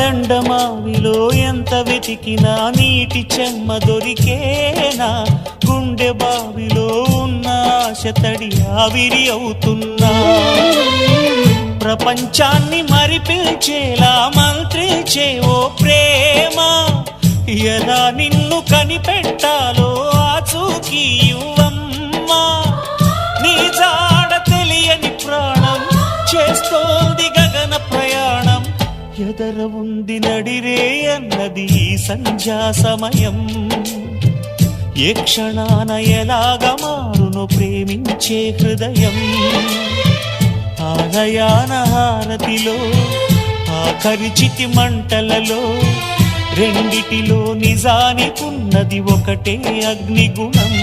ఎండమావిలో ఎంత వెతికినా నీటి చెమ్మ దొరికేనా, గుండె బావిలో ఉన్న ఆశ తడి ఆవిరి అవుతున్నా, ప్రపంచాన్ని మరిపించేలా మంత్రించే ఓ ప్రేమ, ఎలా నిన్ను కనిపెట్టాలో ఆచూకీ ఇవ్వమ్మా, నీ జాడ తెలియని ప్రాణం చేస్తోంది గగన ప్రయాణం, ఎదర ఉంది నడిరే అన్నది ఈ సంధ్యా సమయం, ఏ క్షణాన ఎలాగ మారును ప్రేమించే హృదయం, ఆలయాన హారతిలో ఆఖరి చితి మంటలలో రెండిటిలో నిజానికున్నది ఒకటే అగ్నిగుణం.